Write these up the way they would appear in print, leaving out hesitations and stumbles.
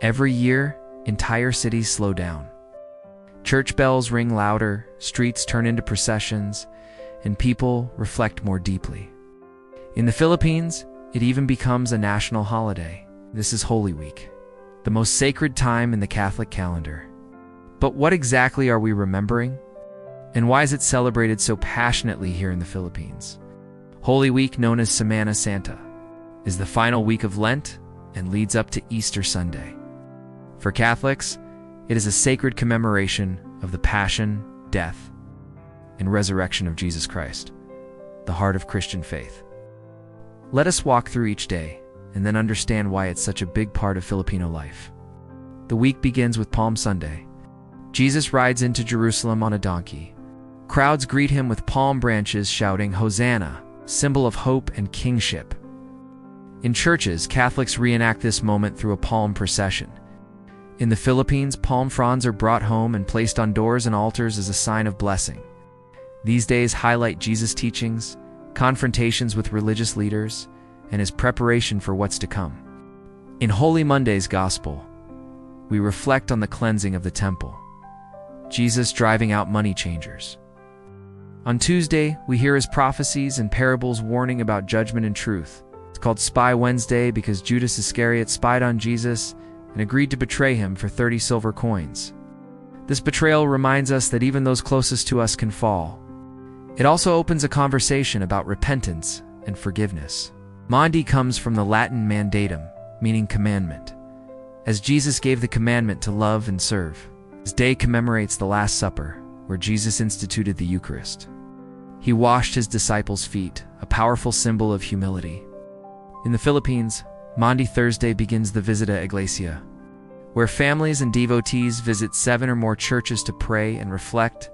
Every year, entire cities slow down. Church bells ring louder, streets turn into processions, and people reflect more deeply. In the Philippines, it even becomes a national holiday. This is Holy Week, the most sacred time in the Catholic calendar. But what exactly are we remembering? And why is it celebrated so passionately here in the Philippines? Holy Week, known as Semana Santa, is the final week of Lent and leads up to Easter Sunday. For Catholics, it is a sacred commemoration of the passion, death, and resurrection of Jesus Christ, the heart of Christian faith. Let us walk through each day and then understand why it's such a big part of Filipino life. The week begins with Palm Sunday. Jesus rides into Jerusalem on a donkey. Crowds greet him with palm branches shouting, "Hosanna," symbol of hope and kingship. In churches, Catholics reenact this moment through a palm procession. In the Philippines, palm fronds are brought home and placed on doors and altars as a sign of blessing. These days highlight Jesus' teachings, confrontations with religious leaders, and his preparation for what's to come. In Holy Monday's Gospel, we reflect on the cleansing of the temple, Jesus driving out money changers. On Tuesday, we hear his prophecies and parables warning about judgment and truth. It's called Spy Wednesday because Judas Iscariot spied on Jesus and agreed to betray him for 30 silver coins. This betrayal reminds us that even those closest to us can fall. It also opens a conversation about repentance and forgiveness. Maundy comes from the Latin mandatum, meaning commandment, as Jesus gave the commandment to love and serve. This day commemorates the Last Supper, where Jesus instituted the Eucharist. He washed his disciples' feet, a powerful symbol of humility. In the Philippines, Maundy Thursday begins the Visita Iglesia, where families and devotees visit 7 or more churches to pray and reflect,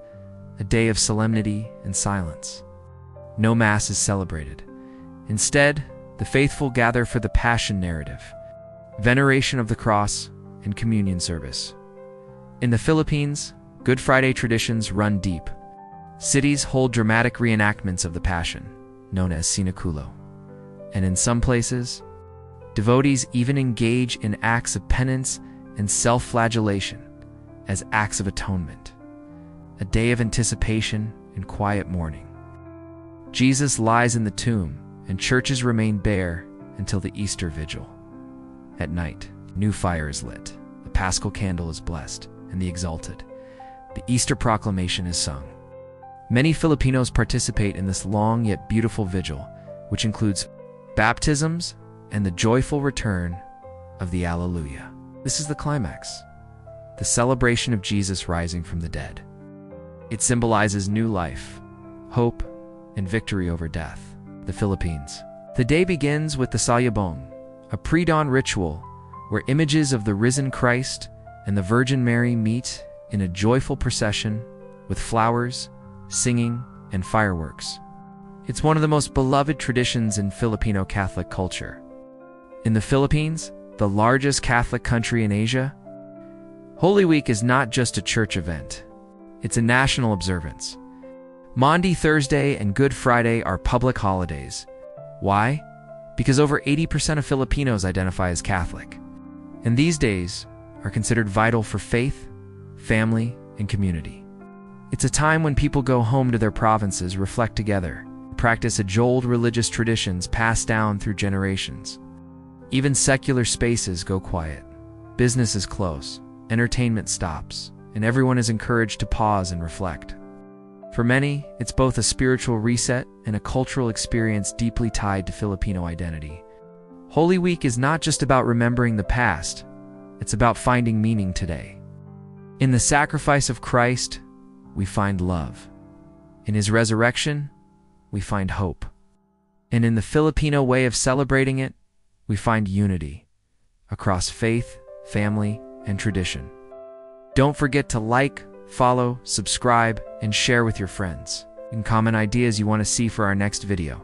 a day of solemnity and silence. No Mass is celebrated. Instead, the faithful gather for the Passion narrative, veneration of the cross, and communion service. In the Philippines, Good Friday traditions run deep. Cities hold dramatic reenactments of the Passion, known as sinaculo. And in some places, devotees even engage in acts of penance and self-flagellation as acts of atonement, a day of anticipation and quiet mourning. Jesus lies in the tomb, and churches remain bare until the Easter Vigil. At night, new fire is lit, the Paschal candle is blessed, and the exalted, the Easter proclamation is sung. Many Filipinos participate in this long yet beautiful vigil, which includes baptisms and the joyful return of the Alleluia. This is the climax, the celebration of Jesus rising from the dead. It symbolizes new life, hope, and victory over death. The Philippines. The day begins with the Sayabong, a pre-dawn ritual where images of the risen Christ and the Virgin Mary meet in a joyful procession with flowers, singing, and fireworks. It's one of the most beloved traditions in Filipino Catholic culture. In the Philippines, the largest Catholic country in Asia, Holy Week is not just a church event. It's a national observance. Maundy Thursday and Good Friday are public holidays. Why? Because over 80% of Filipinos identify as Catholic. And these days are considered vital for faith, family, and community. It's a time when people go home to their provinces, reflect together, practice age-old religious traditions passed down through generations. Even secular spaces go quiet. Business is closed, entertainment stops, and everyone is encouraged to pause and reflect. For many, it's both a spiritual reset and a cultural experience deeply tied to Filipino identity. Holy Week is not just about remembering the past, it's about finding meaning today. In the sacrifice of Christ, we find love. In his resurrection, we find hope. And in the Filipino way of celebrating it, we find unity across faith, family, and tradition. Don't forget to like, follow, subscribe, and share with your friends. You can comment ideas you want to see for our next video.